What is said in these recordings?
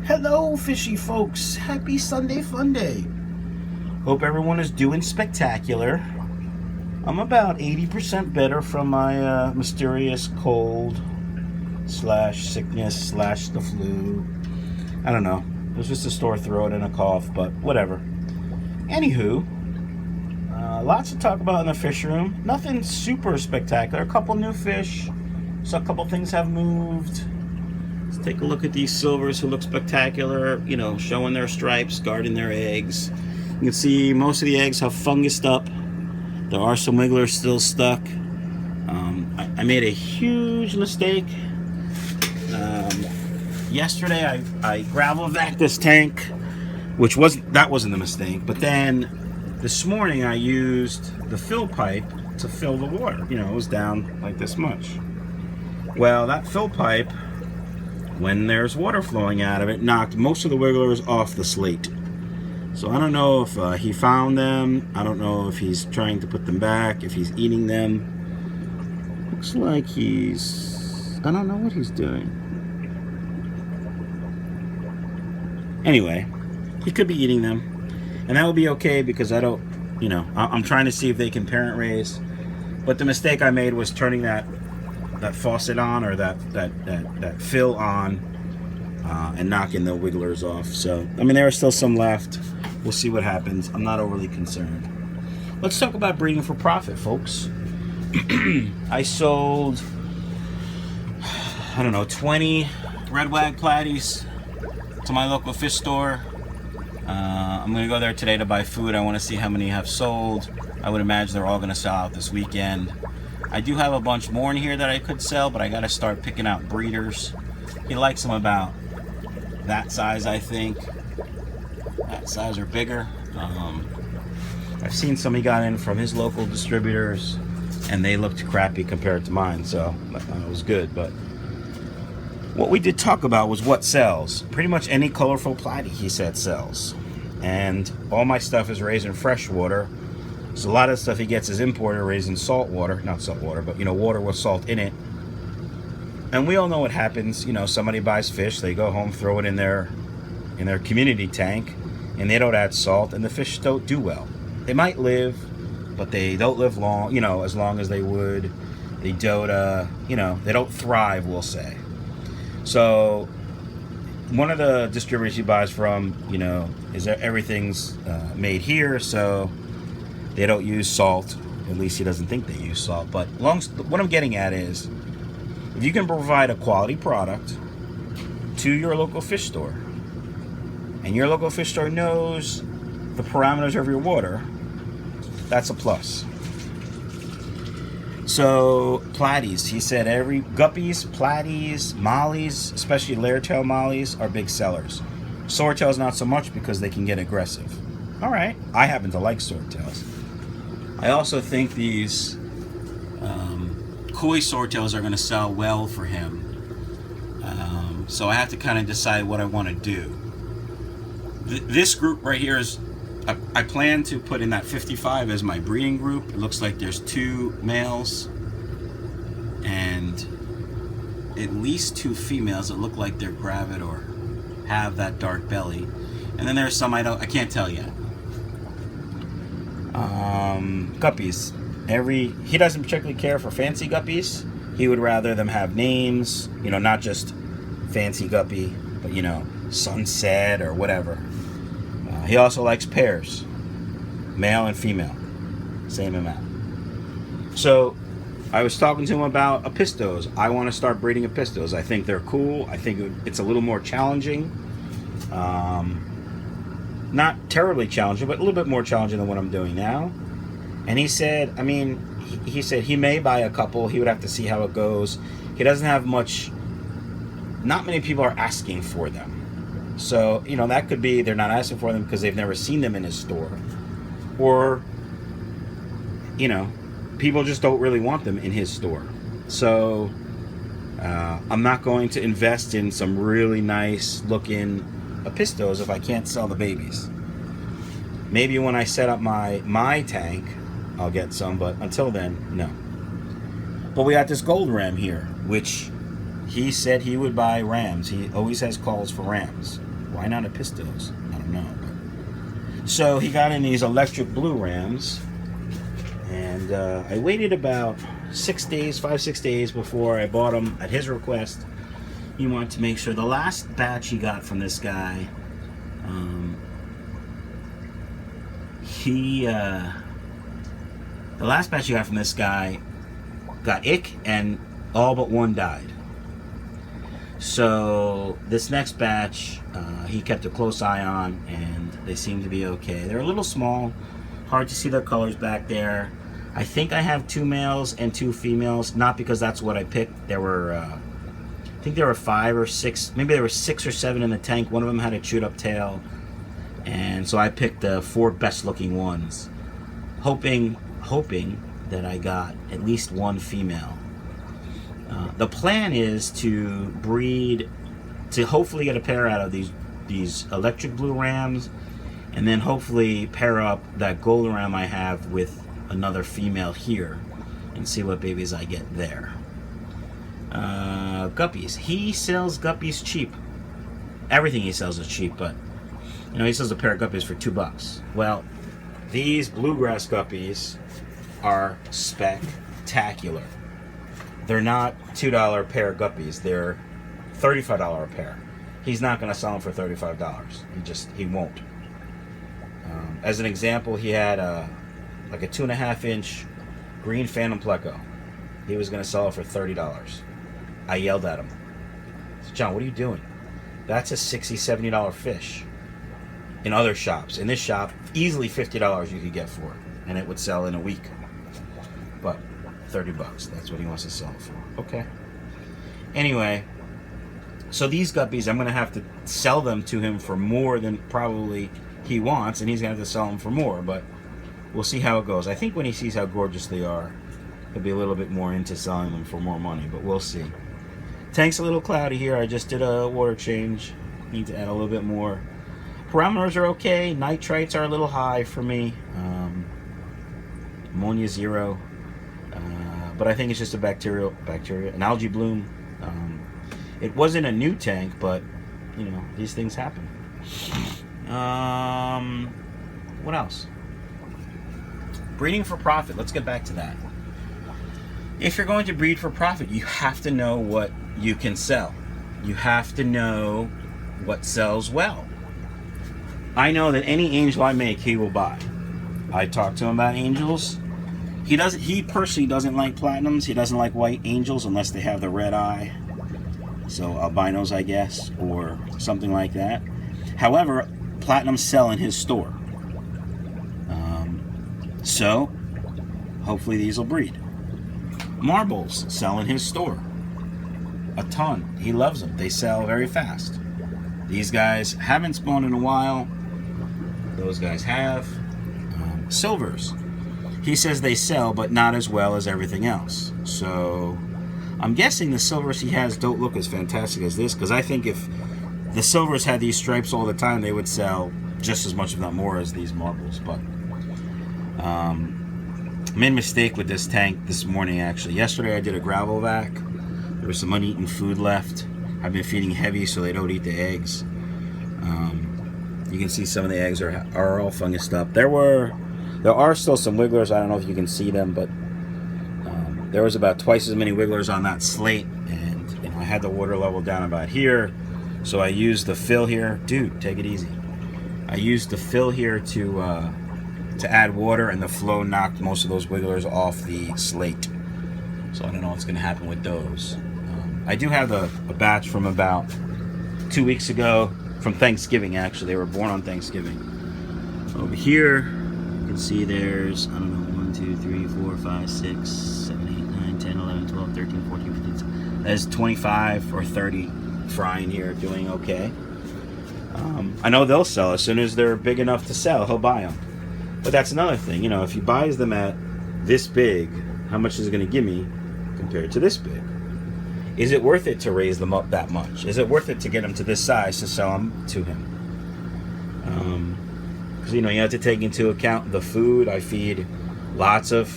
Hello fishy folks, happy Sunday Funday. Hope everyone is doing spectacular. I'm about 80% better from my mysterious cold slash sickness slash the flu. I don't know, it was just a sore throat and a cough, but whatever. Anywho, lots to talk about in the fish room. Nothing super spectacular, a couple new fish, so a couple things have moved. Let's take a look at these silvers who look spectacular, you know, showing their stripes, guarding their eggs. You can see most of the eggs have fungused up. There are some wigglers still stuck. I made a huge mistake. Yesterday I gravel vac this tank, that wasn't the mistake, but then this morning I used the fill pipe to fill the water. You know, it was down like this much. Well, that fill pipe, when there's water flowing out of it, knocked most of the wigglers off the slate. So I don't know if he found them. I don't know if he's trying to put them back, if he's eating them. Looks like I don't know what he's doing. Anyway, he could be eating them. And that would be okay because I don't, you know, I'm trying to see if they can parent raise. But the mistake I made was turning that faucet on, or that fill on, and knocking the wigglers off. So I mean, there are still some left. We'll see what happens. I'm not overly concerned. Let's talk about breeding for profit, folks. I sold, I don't know, 20 red wag platies to my local fish store. I'm gonna go there today to buy food. I want to see how many have sold. I would imagine they're all gonna sell out this weekend. I do have a bunch more in here that I could sell, but I got to start picking out breeders. He likes them about that size, I think. That size or bigger. I've seen some he got in from his local distributors, and they looked crappy compared to mine, so it was good. But what we did talk about was what sells. Pretty much any colorful platy, he said, sells. And all my stuff is raised in fresh water. So a lot of the stuff he gets is imported, raised in salt water. Not salt water, but, you know, water with salt in it. And we all know what happens. You know, somebody buys fish, they go home, throw it in their community tank, and they don't add salt, and the fish don't do well. They might live, but they don't live long, you know, as long as they would. They don't, you know, they don't thrive, we'll say. So one of the distributors he buys from, you know, is that everything's made here, so they don't use salt. At least he doesn't think they use salt. But what I'm getting at is, if you can provide a quality product to your local fish store, and your local fish store knows the parameters of your water, that's a plus. So platies, he said guppies, platies, mollies, especially Lyretail mollies, are big sellers. Swordtails not so much because they can get aggressive. All right, I happen to like swordtails. I also think these koi swordtails are going to sell well for him. So I have to kind of decide what I want to do. This group right here is, I plan to put in that 55 as my breeding group. It looks like there's 2 males and at least 2 females that look like they're gravid or have that dark belly. And then there's some I can't tell yet. Guppies. He doesn't particularly care for fancy guppies. He would rather them have names, you know, not just fancy guppy, but, you know, sunset or whatever. He also likes pairs, male and female, same amount. So I was talking to him about apistos. I want to start breeding apistos. I think they're cool. I think it's a little more challenging. Not terribly challenging, but a little bit more challenging than what I'm doing now. And he said, I mean, he said he may buy a couple. He would have to see how it goes. He doesn't have much, not many people are asking for them. So, you know, that could be they're not asking for them because they've never seen them in his store. Or, you know, people just don't really want them in his store. So, I'm not going to invest in some really nice looking apistos if I can't sell the babies. Maybe when I set up my tank, I'll get some, but until then, no. But we got this gold ram here, which he said he would buy rams. He always has calls for rams. Why not a pistos? I don't know. But... So he got in these electric blue rams, and I waited about 6 days, 5-6 days before I bought them at his request. He wanted to make sure. The last batch he got from this guy, the last batch he got from this guy got ick, and all but one died. So this next batch, he kept a close eye on, and they seem to be okay. They're a little small, hard to see their colors back there. I think I have 2 males and 2 females, not because that's what I picked. There were, I think there were 5 or 6, maybe there were 6 or 7 in the tank. One of them had a chewed up tail, and so I picked the 4 best looking ones, hoping that I got at least 1 female. The plan is to breed, to hopefully get a pair out of these electric blue rams, and then hopefully pair up that golden ram I have with another female here, and see what babies I get there. Guppies. He sells guppies cheap. Everything he sells is cheap, but you know, he sells a pair of guppies for $2. Well, these bluegrass guppies are spectacular. They're not $2 pair of guppies. They're $35 a pair. He's not going to sell them for $35. He won't. As an example, he had like a 2.5-inch green phantom pleco. He was going to sell it for $30. I yelled at him. I said, John, what are you doing? That's a $60, $70 fish. In other shops, in this shop, easily $50 you could get for it, and it would sell in a week. But $30, that's what he wants to sell it for. Okay. Anyway, so these guppies, I'm going to have to sell them to him for more than probably he wants, and he's going to have to sell them for more, but we'll see how it goes. I think when he sees how gorgeous they are, he'll be a little bit more into selling them for more money, but we'll see. Tank's a little cloudy here. I just did a water change. Need to add a little bit more. Parameters are okay. Nitrites are a little high for me. Ammonia 0. But I think it's just a bacteria, an algae bloom. It wasn't a new tank, but you know, these things happen. What else? Breeding for profit. Let's get back to that. If you're going to breed for profit, you have to know what you can sell. You have to know what sells well. I know that any angel I make, he will buy. I talk to him about angels. He personally doesn't like platinums. He doesn't like white angels unless they have the red eye. So albinos, I guess, or something like that. However, platinums sell in his store. So hopefully these will breed. Marbles sell in his store. A ton. He loves them. They sell very fast. These guys haven't spawned in a while. Those guys have. Silvers. He says they sell, but not as well as everything else. So I'm guessing the silvers he has don't look as fantastic as this, because I think if the silvers had these stripes all the time, they would sell just as much, if not more, as these marbles. But made a mistake with this tank this morning, actually. Yesterday I did a gravel vac. There was some uneaten food left. I've been feeding heavy so they don't eat the eggs. You can see some of the eggs are all fungused up. There are still some wigglers. I don't know if you can see them, but there was about twice as many wigglers on that slate, and you know, I had the water level down about here, so I used the fill here. Dude, take it easy. I used the fill here to add water, and the flow knocked most of those wigglers off the slate. So I don't know what's going to happen with those. I do have a batch from about 2 weeks ago, from Thanksgiving actually. They were born on Thanksgiving. Over here, you can see there's, I don't know, 1, 2, 3, 4, 5, 6, 7, 8, 9, 10, 11, 12, 13, 14, 15. There's 25 or 30 frying here doing okay. I know they'll sell as soon as they're big enough to sell. He'll buy them. But that's another thing, you know, if he buys them at this big, how much is it going to give me compared to this big? Is it worth it to raise them up that much? Is it worth it to get them to this size to sell them to him? Because, you know, you have to take into account the food. I feed lots of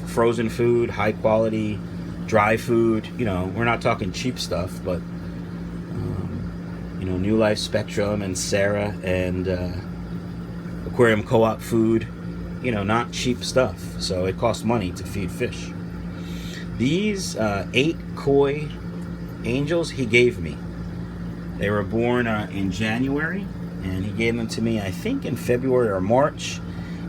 frozen food, high quality, dry food. You know, we're not talking cheap stuff, but, you You know, New Life Spectrum and Sarah and Aquarium Co-op food. You know, not cheap stuff. So it costs money to feed fish. These 8 koi angels he gave me. They were born in January, and he gave them to me, I think, in February or March.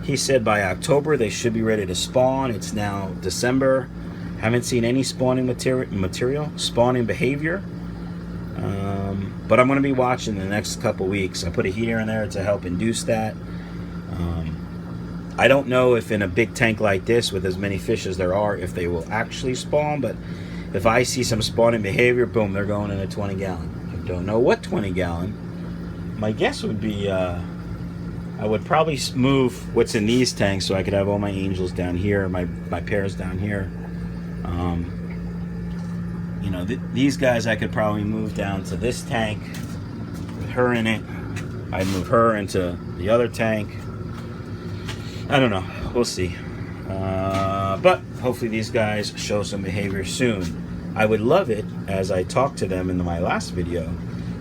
He said by October they should be ready to spawn. It's now December. Haven't seen any spawning spawning behavior. But I'm going to be watching the next couple weeks. I put a heater in there to help induce that. I don't know if in a big tank like this with as many fish as there are, if they will actually spawn, but if I see some spawning behavior, boom, they're going in a 20 gallon. I don't know what 20 gallon. My guess would be I would probably move what's in these tanks so I could have all my angels down here, my pairs down here. You know, these guys I could probably move down to this tank with her in it. I'd move her into the other tank. I don't know. We'll see. But hopefully these guys show some behavior soon. I would love it, as I talked to them in my last video,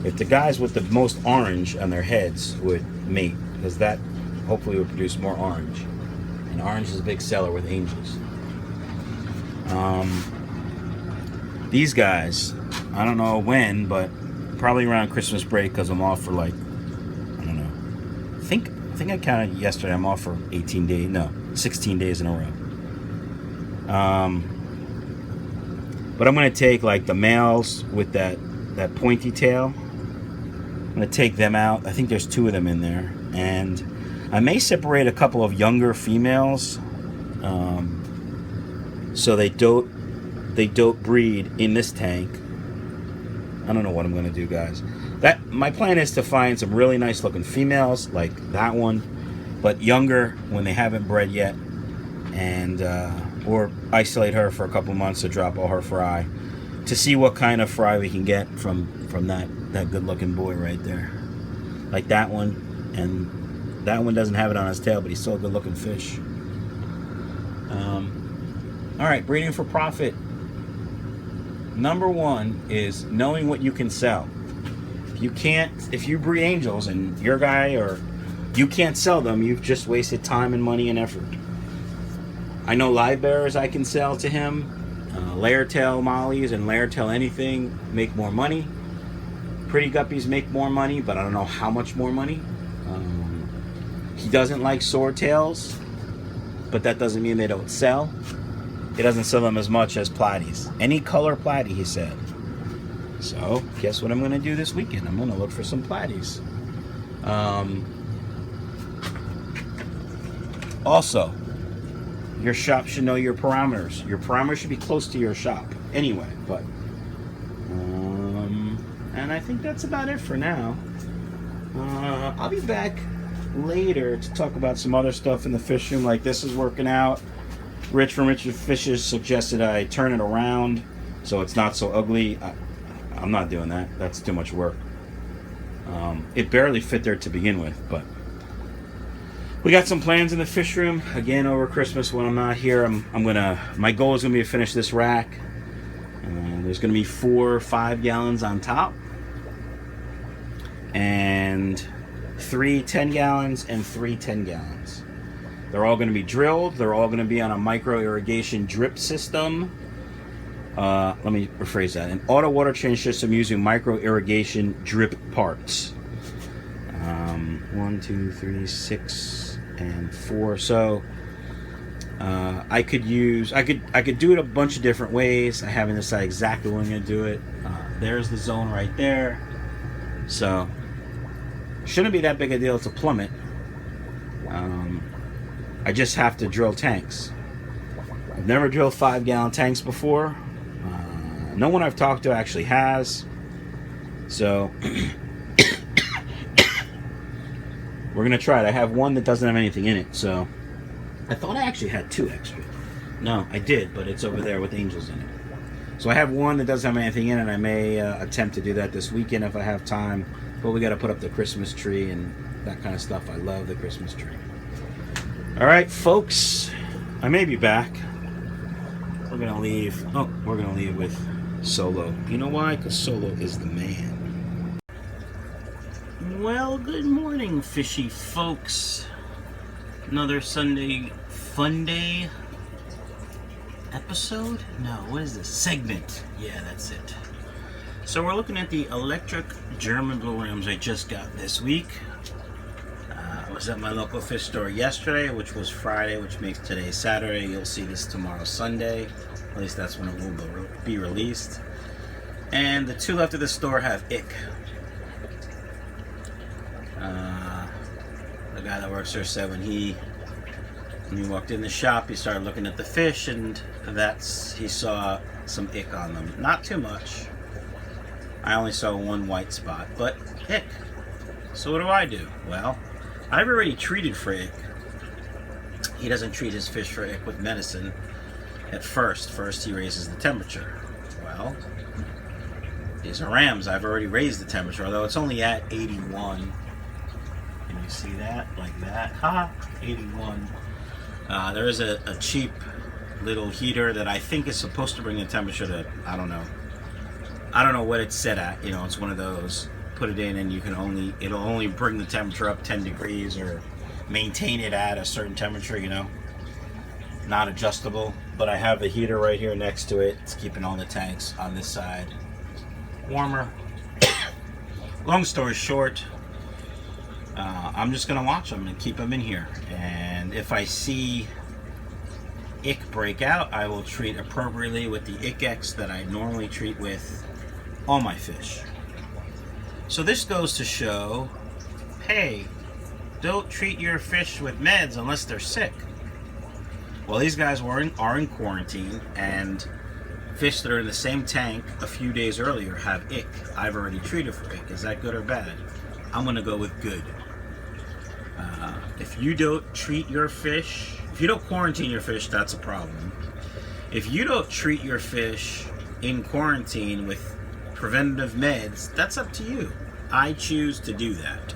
if the guys with the most orange on their heads would mate, because that hopefully would produce more orange. And orange is a big seller with angels. These guys, I don't know when, but probably around Christmas break, because I'm off for like, I don't know. I think I counted yesterday. I'm off for 18 days. No, 16 days in a row. But I'm going to take like the males with that pointy tail. I'm going to take them out. I think there's 2 of them in there. And I may separate a couple of younger females so they don't breed in this tank. I don't know what I'm going to do, guys. My plan is to find some really nice looking females like that one, but younger when they haven't bred yet, and or isolate her for a couple months to drop all her fry to see what kind of fry we can get from that good looking boy right there, like that one. And that one doesn't have it on his tail, but he's still a good looking fish. All right, breeding for profit. Number 1 is knowing what you can sell. If you breed angels and your guy or you can't sell them, you've just wasted time and money and effort. I know live bearers I can sell to him. Lyretail Mollies and Lyretail anything make more money. Pretty guppies make more money, but I don't know how much more money. He doesn't like swordtails, but that doesn't mean they don't sell. He doesn't sell them as much as platies. Any color platy, he said. So, guess what I'm going to do this weekend? I'm going to look for some platies. Also, your shop should know your parameters. Your parameters should be close to your shop anyway. But, and I think that's about it for now. I'll be back later to talk about some other stuff in the fish room, like this is working out. Rich from Richard Fishes suggested I turn it around so it's not so ugly. I'm not doing that. That's too much work. It barely fit there to begin with, but we got some plans in the fish room again over Christmas when I'm not here. My goal is gonna be to finish this rack. There's gonna be 4 5 gallons on top, and 3 10 gallons and 3 10 gallons. They're all going to be drilled. They're all going to be on a micro irrigation drip system. Let me rephrase that. An auto water change system using micro irrigation drip parts. 1, 2, 3, 6, and 4. So I could do it a bunch of different ways. I haven't decided exactly when I'm going to do it. There's the zone right there. So shouldn't be that big a deal to plummet. I just have to drill tanks. I've never drilled 5 gallon tanks before. No one I've talked to actually has. So we're gonna try it. I have one that doesn't have anything in it. So I thought I actually had 2 extra. No, I did, but it's over there with angels in it. So I have one that doesn't have anything in it. I may attempt to do that this weekend if I have time. But we got to put up the Christmas tree and that kind of stuff. I love the Christmas tree. All right, folks, I may be back. We're gonna leave. Oh, we're gonna leave with Solo. You know why? Because Solo is the man. Well, good morning, fishy folks. Another Sunday Funday episode? No, what is this? Segment. Yeah, that's it. So we're looking at the electric German blue rams I just got this week. I was at my local fish store yesterday, which was Friday, which makes today Saturday. You'll see this tomorrow, Sunday. At least that's when it will be released. And the two left at the store have ick. The guy that works there said when he walked in the shop, he started looking at the fish, and he saw some ick on them. Not too much. I only saw one white spot, but ick. So what do? Well, I've already treated for ick. He doesn't treat his fish for ick with medicine at first. First he raises the temperature. Well, these are rams. I've already raised the temperature, although it's only at 81. Can you see that? Like that? Ha! 81. There is a cheap little heater that I think is supposed to bring the temperature to, I don't know what it's set at. You know, it's one of those, put it in and it'll only bring the temperature up 10 degrees or maintain it at a certain temperature, you know. Not adjustable, but I have the heater right here next to it. It's keeping all the tanks on this side warmer. Long story short, I'm just gonna watch them and keep them in here, and if I see ick break out, I will treat appropriately with the ick X that I normally treat with all my fish. So this goes to show, hey, don't treat your fish with meds unless they're sick. Well, these guys are in quarantine, and fish that are in the same tank a few days earlier have ick. I've already treated for ick. Is that good or bad? I'm gonna go with good. If you don't treat your fish, if you don't quarantine your fish, that's a problem. If you don't treat your fish in quarantine with preventative meds, that's up to you. I choose to do that.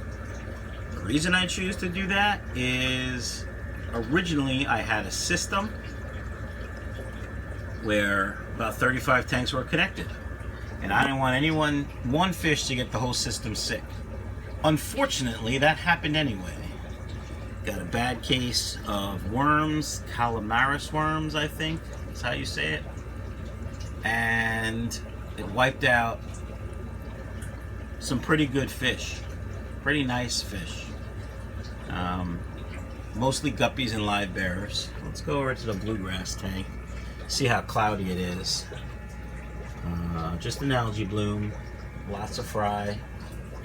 The reason I choose to do that is originally I had a system where about 35 tanks were connected, and I didn't want one fish to get the whole system sick. Unfortunately, that happened anyway. Got a bad case of worms, calamaris worms, I think is how you say it, and it wiped out some pretty good fish, pretty nice fish, mostly guppies and live bearers. Let's go over to the bluegrass tank, see how cloudy it is. Just an algae bloom, lots of fry.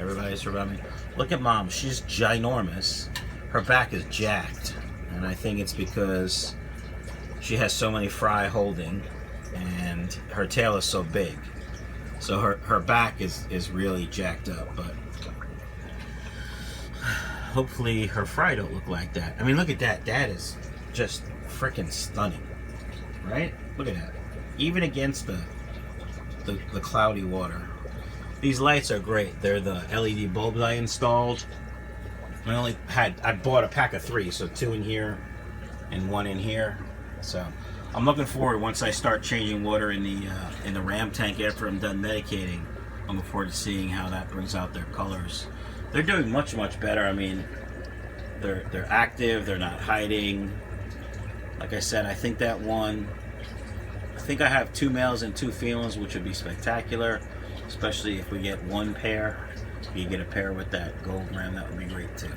Everybody's around me. Look at Mom, she's ginormous. Her back is jacked, and I think it's because she has so many fry holding, and her tail is so big. So her back is really jacked up, but hopefully her fry don't look like that. I mean, look at that. That is just freaking stunning, right? Look at that. Even against the cloudy water. These lights are great. They're the LED bulbs I installed. I bought a pack of 3, so 2 in here and 1 in here. So I'm looking forward, once I start changing water in the ram tank after I'm done medicating, I'm looking forward to seeing how that brings out their colors. They're doing much better. I mean, they're active, they're not hiding. Like I said, I think I have 2 males and 2 females, which would be spectacular, especially if we get one pair. If you get a pair with that gold ram, that would be great too.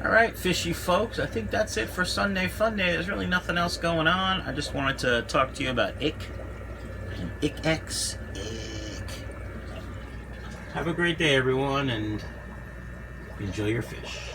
Alright, fishy folks, I think that's it for Sunday Funday. There's really nothing else going on. I just wanted to talk to you about ick and ick X. Ick. Have a great day, everyone, and enjoy your fish.